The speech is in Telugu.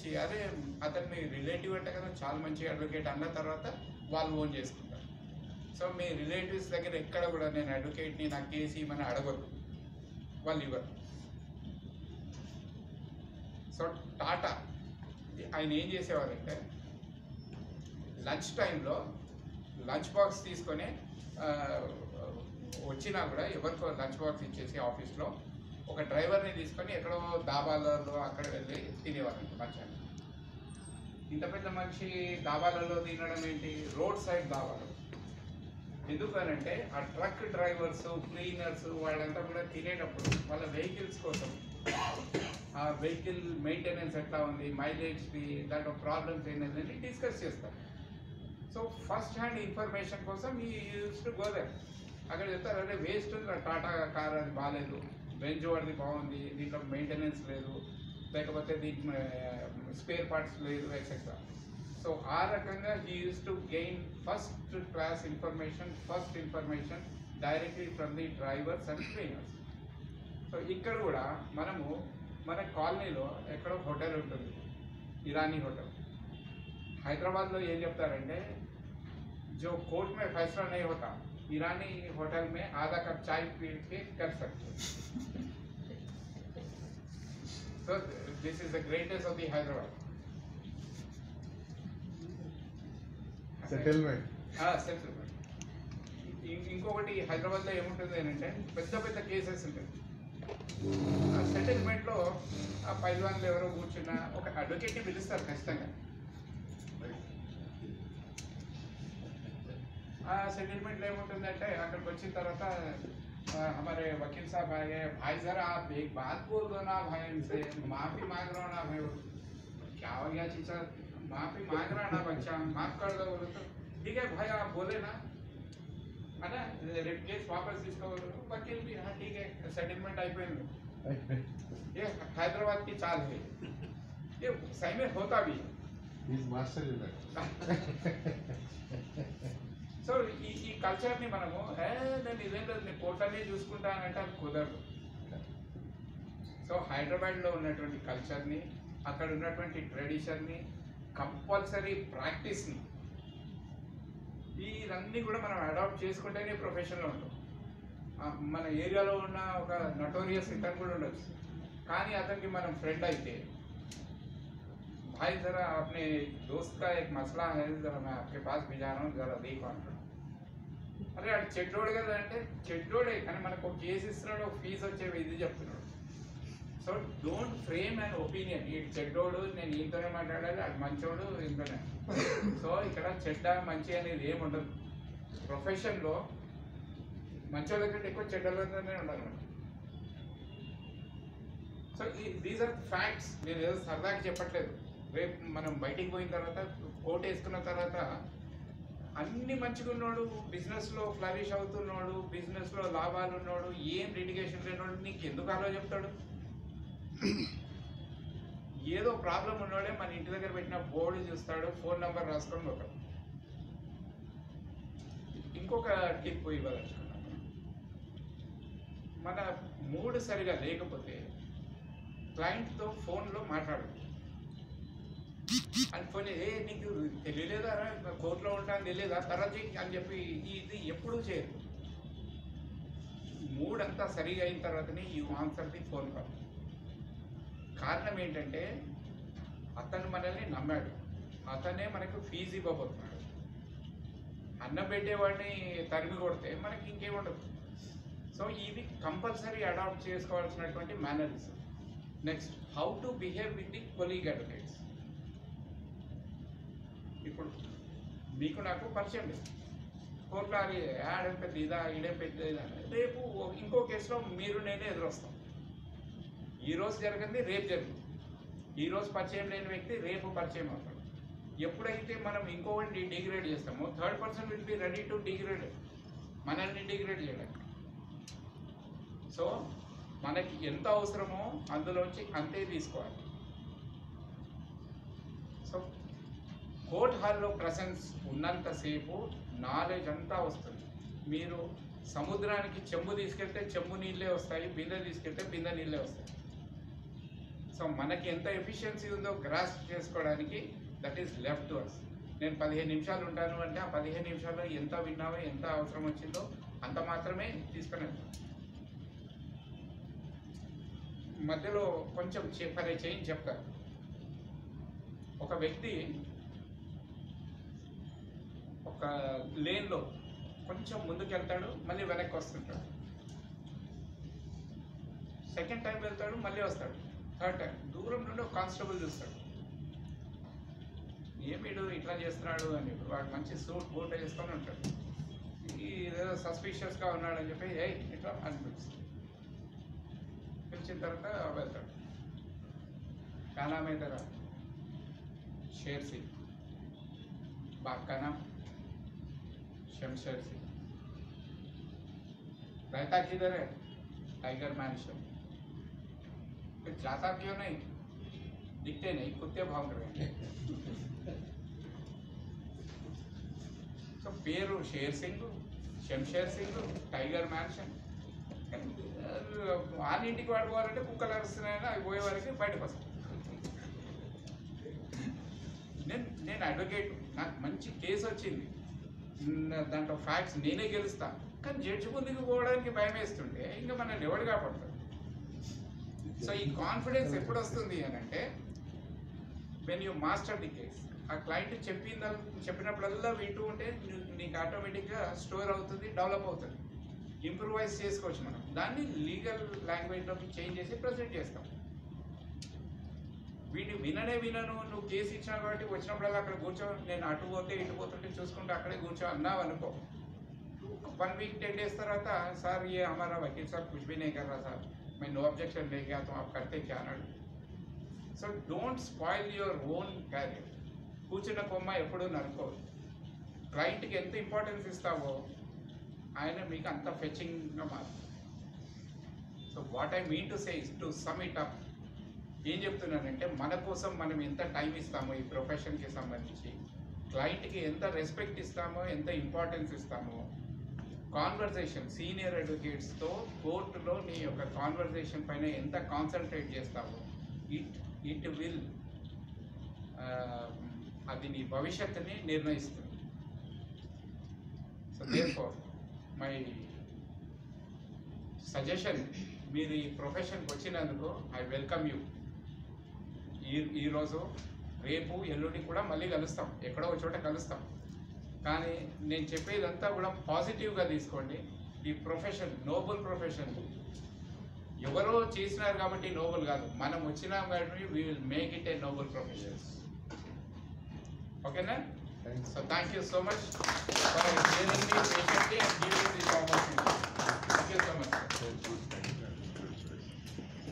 ఇచ్చి అరే అతన్ని రిలేటివ్ అంటే కదా చాలా మంచి అడ్వకేట్ అన్న తర్వాత వాళ్ళు ఓన్ చేసుకుంటారు. సో మీ రిలేటివ్స్ దగ్గర ఎక్కడ కూడా నేను అడ్వకేట్ని నాకు కేసు ఇవ్వమని అడగొద్దు, వాళ్ళు ఇవ్వరు. సో టాటా ఆయన ఏం చేసేవారంటే లంచ్ టైంలో లంచ్ బాక్స్ తీసుకొని వచ్చినా కూడా ఎవరికో లంచ్ బాక్స్ ఇచ్చేసి ఆఫీస్లో ఒక డ్రైవర్ని తీసుకొని ఎక్కడో దాబాలలో అక్కడ వెళ్ళి తినేవారంట మధ్యాహ్నం. ఇంత పెద్ద మనిషి దాబాలలో తినడం ఏంటి, రోడ్ సైడ్ దాబాలు. ఎందుకనంటే ఆ ట్రక్ డ్రైవర్స్ క్లీనర్స్ వాళ్ళంతా కూడా తినేటప్పుడు వాళ్ళ వెహికల్స్ కోసం ఆ వెహికల్ మెయింటెనెన్స్ ఎట్లా ఉంది, మైలేజ్కి దాంట్లో ప్రాబ్లమ్స్ ఏంటంటే డిస్కస్ చేస్తారు. సో ఫస్ట్ హ్యాండ్ ఇన్ఫర్మేషన్ కోసం ఈ యూస్ టు గో దేర్. అక్కడ చెప్తారు అంటే వేస్ట్ ఉంది టాటా కార్ అది బాగాలేదు, బెంజ్ వాడిది బాగుంది, దీంట్లో మెయింటెనెన్స్ లేదు, లేకపోతే దీంట్లో స్పేర్ పార్ట్స్ లేదు ఎక్సెట్రా. సో ఆ రకంగా he use to gain first class information directly from the drivers and cleaners. So ఇక్కడ కూడా మనము మన కాలనీలో ఎక్కడో హోటల్ ఉంటుంది, ఇరానీ హోటల్. హైదరాబాద్లో ఏం చెప్తారంటే जो कोर्ट में फैसला नहीं होता ईरानी होटल में आधा कप चाय पी के कर सकते. So this is the greatest of the Hyderabad. Settlement. Settlement. ఇంకొకటి హైదరాబాద్లో ఏముంటుంది అంటే పెద్ద పెద్ద కేసెస్ ఉంటాయి. ఆ సెటిల్మెంట్లో ఆ పైల్వాన్లు ఎవరో కూర్చున్నా ఒక అడ్వకేట్ని పిలుస్తారు ఖచ్చితంగా. ఆ సెటిల్మెంట్లో ఏముంటుందంటే అక్కడికి వచ్చిన తర్వాత हमारे वकील साहब आए, भाई जरा आप एक बात बोल दो ना भाई, इनसे माफी मांग रहा हूँ ना भाई. क्या हो गया चीचा, माफी मांग रहा ना बच्चा, माफ कर दो. बोले तो ठीक है भाई आप बोले ना, है ना, केस वापस इसको. वकील भी हाँ ठीक है सेटलमेंट అయిపోయింది. ये हैदराबाद की चाल है, ये सही में होता भी है. మాస్టర్ సో ఈ కల్చర్ని మనము నేను ఇదేం లేదు నేను కోర్టునే చూసుకుంటానంటే అది కుదరదు. సో హైదరాబాద్లో ఉన్నటువంటి కల్చర్ని, అక్కడ ఉన్నటువంటి ట్రెడిషన్ని, కంపల్సరీ ప్రాక్టీస్ని ఇవన్నీ కూడా మనం అడాప్ట్ చేసుకుంటేనే ప్రొఫెషన్లో ఉంటాం. మన ఏరియాలో ఉన్న ఒక నటోరియస్ ఇతను కూడా ఉండొచ్చు, కానీ అతనికి మనం ఫ్రెండ్ అయితే भाई जरा अपने दोस्त का एक मसला है, जरा मैं आपके पास भी जा रहा हूँ, जरा देखो अंటాడు. అరే అది చెడ్డోడు కదా అంటే చెడ్డోడే, కానీ మనకు ఒక కేసు ఇస్తున్నాడు, ఫీజు వచ్చే ఇది చెప్తున్నాడు. So don't frame and opinion, ఈ చెడ్డోడు నేను ఈయనతోనే మాట్లాడాలి, అది మంచోడు ఇంతనే. సో ఇక్కడ చెడ్డ మంచి అనేది ఏముండదు. ప్రొఫెషన్లో మంచోళ్ళ కంటే ఎక్కువ చెడ్డలతోనే ఉండాలి. సో దీస్ ఆర్ ఫ్యాక్ట్స్, నేను ఏదో సరదాగా చెప్పట్లేదు. రేపు మనం బయటికి పోయిన తర్వాత కోట్ వేసుకున్న తర్వాత అన్ని మంచిగా ఉన్నాడు, బిజినెస్లో ఫ్లరిష్ అవుతున్నాడు, బిజినెస్లో లాభాలు ఉన్నాడు, ఏం లిటిగేషన్ లేనాడు, నీకు ఎందుకు అలా చెప్తాడు? ఏదో ప్రాబ్లం ఉన్నాడే మన ఇంటి దగ్గర పెట్టిన బోర్డు చూస్తాడు, ఫోన్ నెంబర్ రాసుకొని పోతాడు. ఇంకొక టిప్ ఇవ్వదలుచుకున్నాను, మన మూడ్ సరిగా లేకపోతే క్లయింట్తో ఫోన్లో మాట్లాడు. అని ఫోన్ ఏ నీకు తెలియలేదా, కోర్టులో ఉంటాను తెలియదా, తర్వాత అని చెప్పి ఇది ఎప్పుడూ చేయదు. మూడ్ అంతా సరిగా అయిన తర్వాతనే you answer the phone call. కారణం ఏంటంటే అతను మనల్ని నమ్మాడు, అతనే మనకు ఫీజు ఇవ్వబోతున్నాడు. అన్నం పెట్టేవాడిని తరిమి కొడితే మనకి ఇంకేముండదు. సో ఇవి కంపల్సరీ అడాప్ట్ చేసుకోవాల్సినటువంటి mannerism. Next, how to behave with the colleague advocates. ఇప్పుడు మీకు నాకు పరిచయం లేదు, కోర్టులో అది ఆడేం పెద్ద ఇదా ఈడేం పెద్ద ఇదా, రేపు ఇంకో కేసులో మీరు నేనే ఎదురొస్తాం. ఈరోజు జరిగింది రేపు జరిగింది, ఈరోజు పరిచయం లేని వ్యక్తి రేపు పరిచయం అవుతాడు. ఎప్పుడైతే మనం ఇంకోటి డిగ్రేడ్ చేస్తామో third person will be ready to degrade, మనల్ని డిగ్రేడ్ చేయడానికి. సో మనకి ఎంత అవసరమో అందులోంచి అంతే తీసుకోవాలి. సో కోర్ట్ హాల్లో ప్రెసెన్స్ ఉన్నంతసేపు నాలెడ్జ్ అంతా వస్తుంది. మీరు సముద్రానికి చెంబు తీసుకెళ్తే చెంబు నీళ్ళే వస్తాయి, బిందె తీసుకెళ్తే బిందె నీళ్ళే వస్తాయి. సో మనకి ఎంత ఎఫిషియన్సీ ఉందో గ్రాస్ప్ చేసుకోవడానికి that is left to us. నేను 15 నిమిషాలు ఉంటాను అంటే ఆ 15 నిమిషాల్లో ఎంత విన్నావో, ఎంత అవసరం వచ్చిందో అంత మాత్రమే తీసుకుని వెళ్తాను. మధ్యలో కొంచెం చేంజ్ చెప్తారు. ఒక వ్యక్తి ఒక లేన్లో కొంచెం ముందుకు వెళ్తాడు, మళ్ళీ వెనక్కి వస్తుంటాడు. సెకండ్ టైం వెళ్తాడు, మళ్ళీ వస్తాడు. థర్డ్ టైం దూరం నుండి ఒక కానిస్టేబుల్ చూస్తాడు, ఏమిడు ఇట్లా చేస్తున్నాడు అని. వాడు మంచి సూట్ బూట్ వేసుకొని ఉంటాడు. ఏదో సస్పిషియస్గా ఉన్నాడు అని చెప్పి ఇట్లా అనిపిస్తుంది. పిలిచిన తర్వాత వెళ్తాడు. क्या नाम है तेरा? शेर सिंह. बाप का नाम? शमशेर सिंह. रहता किधर है? Tiger mention. फिर जाता क्यों नहीं? दिखते नहीं, कुत्ते भौंक रहे हैं. तो Peru Sher Singh, Shamsher Singh, tiger mention. ఆనింటికి వాడుకోవాలంటే కుక్కలు అరుస్తున్నాయని అవి పోయే వారికి బయటకు వస్తాయి. నేను అడ్వకేట్, నాకు మంచి కేసు వచ్చింది, దాంట్లో ఫ్యాక్ట్స్ నేనే గెలుస్తా, కానీ జడ్జి ముందుకు పోవడానికి భయం వేస్తుంటే ఇంకా మనల్ని ఎవడు కాపాడతాడు. సో ఈ కాన్ఫిడెన్స్ ఎప్పుడు వస్తుంది అని అంటే when you master the case. ఆ క్లయింట్ చెప్పినప్పుడల్లా వింటూ ఉంటే నీకు ఆటోమేటిక్గా స్టోర్ అవుతుంది, డెవలప్ అవుతుంది, ఇంప్రూవైజ్ చేసుకోవచ్చు. మనం దాన్ని లీగల్ లాంగ్వేజ్లోకి చేంజ్ చేసి ప్రజెంట్ చేస్తాం. వీడిని వినను, నువ్వు కేసు ఇచ్చినా కాబట్టి వచ్చినప్పుడల్లా అక్కడ కూర్చో, నేను అటు పోతే ఇటు పోతుంటే చూసుకుంటే అక్కడే కూర్చో అన్నావు అనుకో. 1 week 10 days తర్వాత సార్ ये हमारा वकील साहब कुछ भी नहीं कर रहा साहब, मैं नो ऑब्जेक्शन ले गया तो आप करते क्या అన్నాడు. So don't spoil your own carrier. కూర్చున్న కొమ్మ ఎప్పుడూ నరుకోదు. క్లయింట్కి ఎంత ఇంపార్టెన్స్ ఇస్తావో ఆయన మీకు అంత ఫెచింగ్గా మారుతుంది. So what I mean to say is to some it up. ఏం చెప్తున్నానంటే మన కోసం మనం ఎంత టైం ఇస్తామో ఈ ప్రొఫెషన్కి సంబంధించి, క్లయింట్కి ఎంత రెస్పెక్ట్ ఇస్తామో, ఎంత ఇంపార్టెన్స్ ఇస్తామో, కాన్వర్జేషన్ సీనియర్ అడ్వకేట్స్తో కోర్టులో నీ యొక్క కాన్వర్జేషన్ పైన ఎంత కాన్సన్ట్రేట్ చేస్తావో ఇట్ విల్ అది నీ భవిష్యత్తుని నిర్ణయిస్తుంది. సో దేర్ఫోర్ మై సజెషన్, మీరు ఈ ప్రొఫెషన్కి వచ్చినందుకు ఐ వెల్కమ్ యూ. ఈరోజు రేపు ఎల్లుండి కూడా మళ్ళీ కలుస్తాం, ఎక్కడో ఒక చోట కలుస్తాం. కానీ నేను చెప్పేదంతా కూడా పాజిటివ్గా తీసుకోండి. ఈ ప్రొఫెషన్ నోబుల్ ప్రొఫెషన్. ఎవరో చేసినారు కాబట్టి నోబుల్ కాదు, మనం వచ్చినాం కాబట్టి we will make it a noble profession. ఓకేనా? So thank you so much for hearing me patiently.